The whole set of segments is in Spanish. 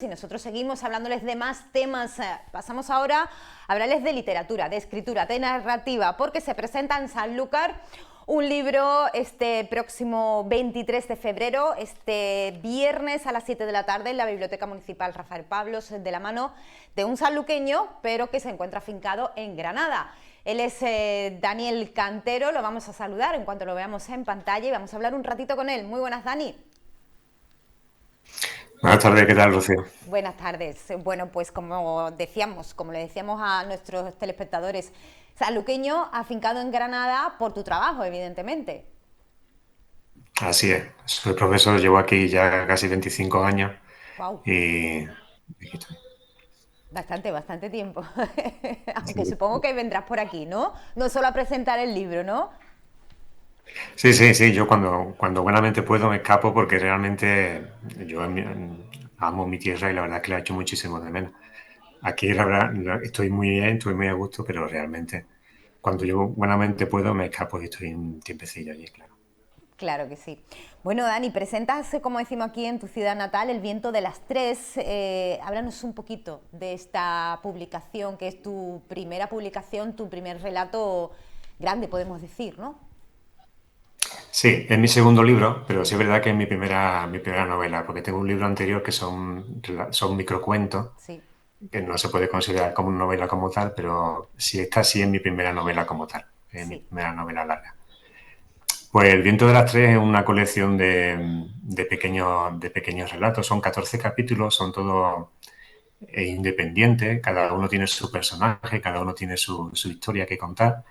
Y nosotros seguimos hablándoles de más temas. Pasamos ahora a hablarles de literatura, de escritura, de narrativa, porque se presenta en Sanlúcar un libro este próximo 23 de febrero, este viernes a las 7 de la tarde, en la Biblioteca Municipal Rafael Pablos, de la mano de un sanluqueño, pero que se encuentra afincado en Granada. Él es Daniel Cantero, lo vamos a saludar en cuanto lo veamos en pantalla y vamos a hablar un ratito con él. Muy buenas, Dani. Buenas tardes, ¿qué tal, Rocío? Buenas tardes. Bueno, pues como decíamos, como le decíamos a nuestros telespectadores, sanluqueño afincado en Granada por tu trabajo, evidentemente. Así es, soy profesor, llevo aquí ya casi 25 años Wow, y aquí estoy. bastante tiempo. Aunque Sí, supongo que vendrás por aquí, ¿no? No solo a presentar el libro, ¿no? sí, yo cuando buenamente puedo me escapo porque realmente yo amo mi tierra y la verdad es que la echo muchísimo de menos. Aquí la verdad estoy muy bien, estoy muy a gusto, pero realmente cuando yo buenamente puedo me escapo y estoy un tiempecillo allí, claro. Claro que sí. Bueno, Dani, presentas, como decimos aquí en tu ciudad natal, El viento de las tres. Háblanos un poquito de esta publicación, que es tu primera publicación, tu primer relato grande, podemos decir, ¿no? Sí, es mi segundo libro, pero sí es verdad que es mi primera novela, porque tengo un libro anterior que son microcuentos Sí. que no se puede considerar como una novela como tal, pero sí, esta sí es mi primera novela como tal, es mi Sí. primera novela larga. Pues El viento de las tres es una colección de pequeños relatos, son 14 capítulos, son todos independientes, cada uno tiene su personaje, cada uno tiene su historia que contar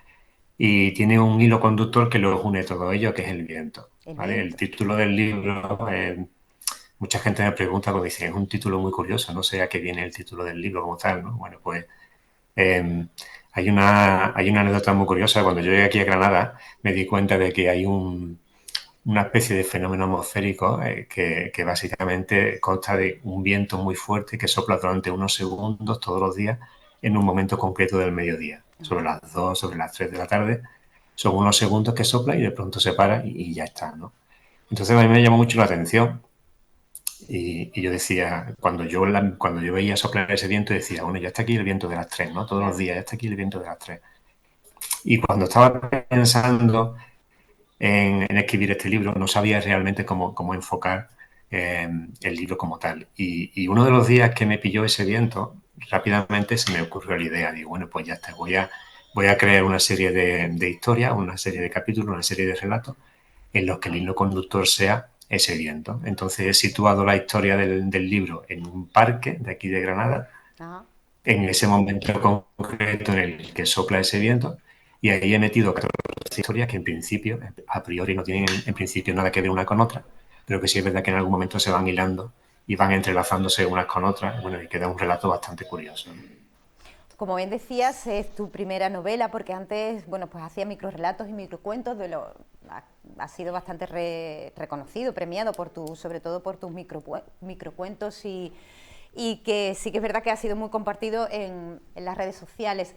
y tiene un hilo conductor que los une todo ello, que es el viento. El ¿Vale? El viento. título del libro, mucha gente me pregunta, porque dice, es un título muy curioso, no sé a qué viene el título del libro como tal, ¿no? Bueno, pues Eh, hay una anécdota muy curiosa. Cuando yo llegué aquí a Granada, me di cuenta de que hay una especie de fenómeno atmosférico que básicamente consta de un viento muy fuerte que sopla durante unos segundos todos los días en un momento concreto del mediodía, sobre Ajá. las 2, sobre las 3 de la tarde. Son unos segundos que sopla y de pronto se para y ya está, ¿no? Entonces a mí me llamó mucho la atención y yo decía, cuando yo veía soplar ese viento, decía, bueno, ya está aquí el viento de las tres, ¿no? Todos los Claro. días, ya está aquí el viento de las tres. Y cuando estaba pensando en escribir este libro, no sabía realmente cómo enfocar el libro como tal. Y uno de los días que me pilló ese viento, rápidamente se me ocurrió la idea. Digo, bueno, pues ya está, voy a crear una serie de historias, una serie de capítulos, una serie de relatos en los que el hilo conductor sea ese viento. Entonces he situado la historia del libro en un parque de aquí de Granada, Ajá. en ese momento concreto en el que sopla ese viento, y ahí he metido 14 historias que en principio, a priori, no tienen en principio nada que ver una con otra, pero que sí es verdad que en algún momento se van hilando y van entrelazándose unas con otras, bueno, y queda un relato bastante curioso, ¿no? Como bien decías, es tu primera novela, porque antes, bueno, pues hacía microrelatos y microcuentos, ha sido bastante reconocido, premiado por sobre todo por tus microcuentos y que sí que es verdad que ha sido muy compartido en las redes sociales.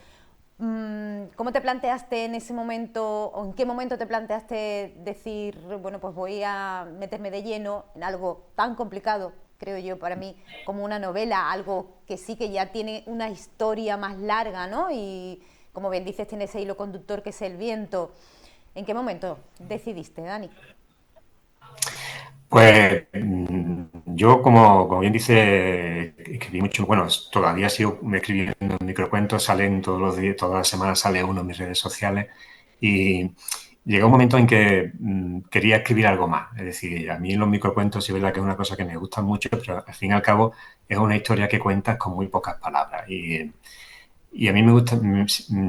¿Cómo te planteaste en ese momento, o en qué momento te planteaste decir, bueno, pues voy a meterme de lleno en algo tan complicado, creo yo, para mí, como una novela, algo que sí que ya tiene una historia más larga, ¿no? Y como bien dices, tiene ese hilo conductor que es el viento. ¿En qué momento decidiste, Dani? Pues yo, como bien dice, escribí mucho, bueno, todavía sigo escribiendo microcuentos, salen todos los días, todas las semanas sale uno en mis redes sociales y llegó un momento en que quería escribir algo más. Es decir, a mí los microcuentos sí es verdad que es una cosa que me gusta mucho, pero al fin y al cabo es una historia que cuentas con muy pocas palabras. Y a mí me gusta,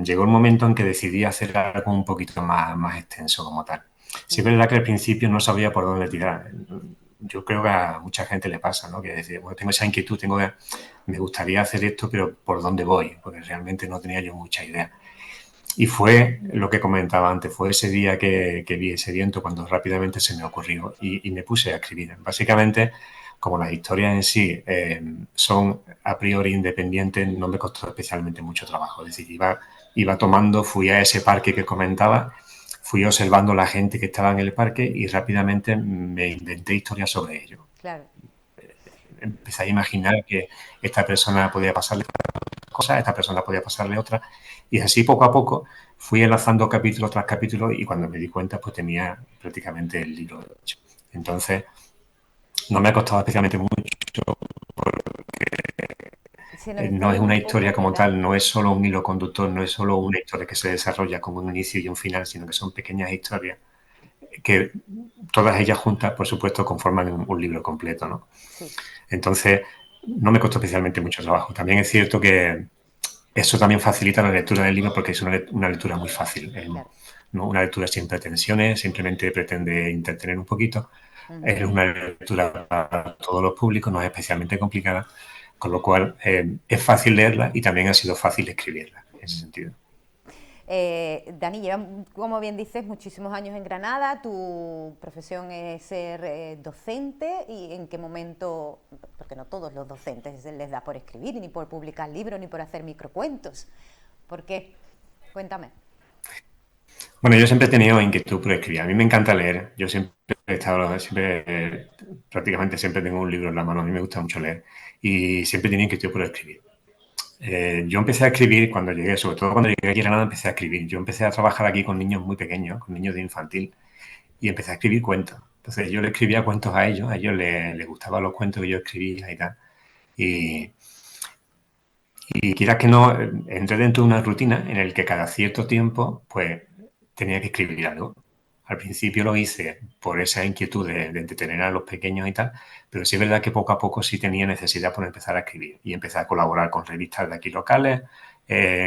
llegó el momento en que decidí hacer algo un poquito más extenso como tal. Sí es verdad que al principio no sabía por dónde tirar. Yo creo que a mucha gente le pasa, ¿no? Que decir, bueno, tengo esa inquietud, me gustaría hacer esto, pero ¿por dónde voy? Porque realmente no tenía yo mucha idea. Y fue lo que comentaba antes, fue ese día que vi ese viento cuando rápidamente se me ocurrió y me puse a escribir. Básicamente, como las historias en sí son a priori independientes, no me costó especialmente mucho trabajo. Es decir, iba tomando, fui a ese parque que comentaba, fui observando la gente que estaba en el parque y rápidamente me inventé historias sobre ello. Claro. empecé a imaginar que esta persona podía pasarle cosas, esta persona podía pasarle otra, y así poco a poco fui enlazando capítulo tras capítulo y cuando me di cuenta pues tenía prácticamente el libro hecho. Entonces no me ha costado especialmente mucho, Se nos está no es yendo una un historia poco, como Dani. tal, no es solo un hilo conductor, no es solo una historia que se desarrolla con un inicio y un final, sino que son pequeñas historias que todas ellas juntas, por supuesto, conforman un libro completo, ¿no? Sí, Entonces, no me costó especialmente mucho trabajo. También es cierto que eso también facilita la lectura del libro porque es una lectura muy fácil. claro. ¿No? Una lectura sin pretensiones, simplemente pretende entretener un poquito. Ujú. Es una lectura para todos los públicos, no es especialmente complicada, con lo cual es fácil leerla y también ha sido fácil escribirla, en ese sentido. Dani, lleva, como bien dices, muchísimos años en Granada. Tu profesión es ser docente. ¿Y en qué momento? Porque no todos los docentes les da por escribir, ni por publicar libros, ni por hacer microcuentos. ¿Por qué? Cuéntame. Bueno, yo siempre he tenido inquietud por escribir. A mí me encanta leer. Yo siempre he estado, siempre, prácticamente siempre tengo un libro en la mano. A mí me gusta mucho leer. Y siempre he tenido inquietud por escribir. Yo empecé a escribir cuando llegué, sobre todo cuando llegué aquí a Granada, empecé a escribir. Yo empecé a trabajar aquí con niños muy pequeños, con niños de infantil, y empecé a escribir cuentos. Entonces yo le escribía cuentos a ellos les gustaban los cuentos que yo escribía y tal. Y, y quieras que no, entré dentro de una rutina en el que cada cierto tiempo, pues, tenía que escribir algo. Al principio lo hice por esa inquietud de entretener a los pequeños y tal, pero sí es verdad que poco a poco sí tenía necesidad por empezar a escribir y empecé a colaborar con revistas de aquí locales,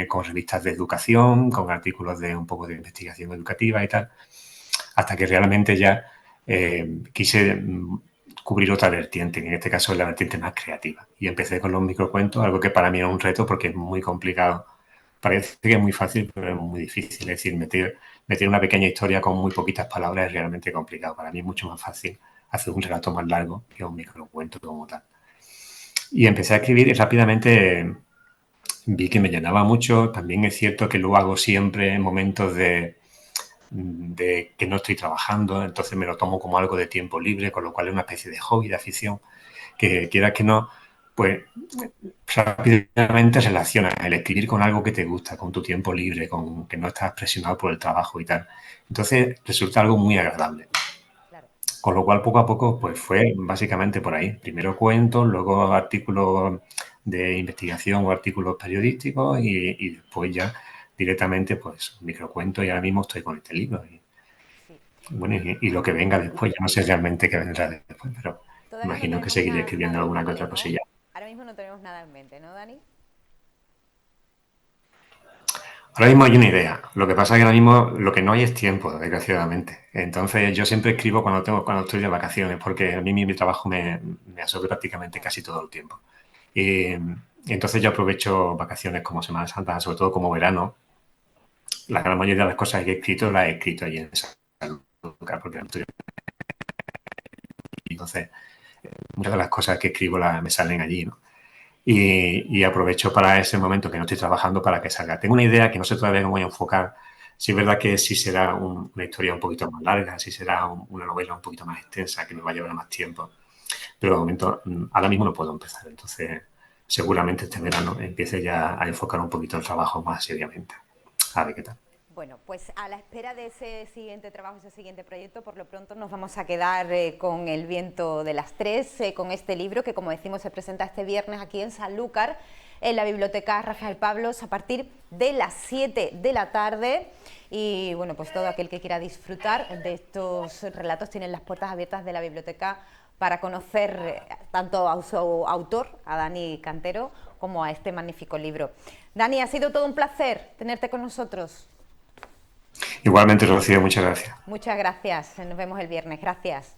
con revistas de educación, con artículos de un poco de investigación educativa y tal, hasta que realmente ya quise cubrir otra vertiente, que en este caso es la vertiente más creativa. Y empecé con los microcuentos, algo que para mí era un reto porque es muy complicado. Parece que es muy fácil, pero es muy difícil. Es decir, meter una pequeña historia con muy poquitas palabras es realmente complicado. Para mí es mucho más fácil hacer un relato más largo que un microcuento como tal. Y empecé a escribir y rápidamente vi que me llenaba mucho. También es cierto que lo hago siempre en momentos de que no estoy trabajando, entonces me lo tomo como algo de tiempo libre, con lo cual es una especie de hobby, de afición, que quieras que no, pues rápidamente relacionas el escribir con algo que te gusta, con tu tiempo libre, con que no estás presionado por el trabajo y tal. Entonces resulta algo muy agradable. Claro. Con lo cual poco a poco pues fue básicamente por ahí. Primero cuentos, luego artículos de investigación o artículos periodísticos y después ya directamente pues microcuentos y ahora mismo estoy con este libro. Sí. Bueno, y lo que venga después, yo no sé realmente qué vendrá después, pero Todavía no imagino que tenemos seguiré escribiendo nada en alguna que mente, otra ¿no? cosilla. Ahora mismo no tenemos nada en mente, ¿no, Dani? Ahora mismo hay una idea, lo que pasa es que ahora mismo lo que no hay es tiempo, desgraciadamente. Entonces yo siempre escribo cuando estoy de vacaciones, porque a mí mi trabajo me absorbe prácticamente Claro. casi todo el tiempo. Y, y entonces yo aprovecho vacaciones como Semana Santa, sobre todo como verano. La gran mayoría de las cosas que he escrito las he escrito allí en esa lugar, porque no estoy. Entonces muchas de las cosas que escribo me salen allí, ¿no? Y aprovecho para ese momento que no estoy trabajando para que salga. Tengo una idea que no sé todavía cómo voy a enfocar. Sí es verdad que sí será una historia un poquito más larga, sí será una novela un poquito más extensa, que me va a llevar más tiempo. Pero de momento, ahora mismo no puedo empezar. Entonces, seguramente este verano empiece ya a enfocar un poquito el trabajo más seriamente. A ver qué tal. Bueno, pues a la espera de ese siguiente trabajo, ese siguiente proyecto, por lo pronto nos vamos a quedar con El viento de las tres, con este libro que, como decimos, se presenta este viernes aquí en Sanlúcar, en la Biblioteca Rafael Pablos, a partir de las 7 de la tarde. Y bueno, pues todo aquel que quiera disfrutar de estos relatos tiene las puertas abiertas de la biblioteca para conocer tanto a su autor, a Dani Cantero, como a este magnífico libro. Dani, ha sido todo un placer tenerte con nosotros. Igualmente, Rocío, muchas gracias. Muchas gracias. Nos vemos el viernes. Gracias.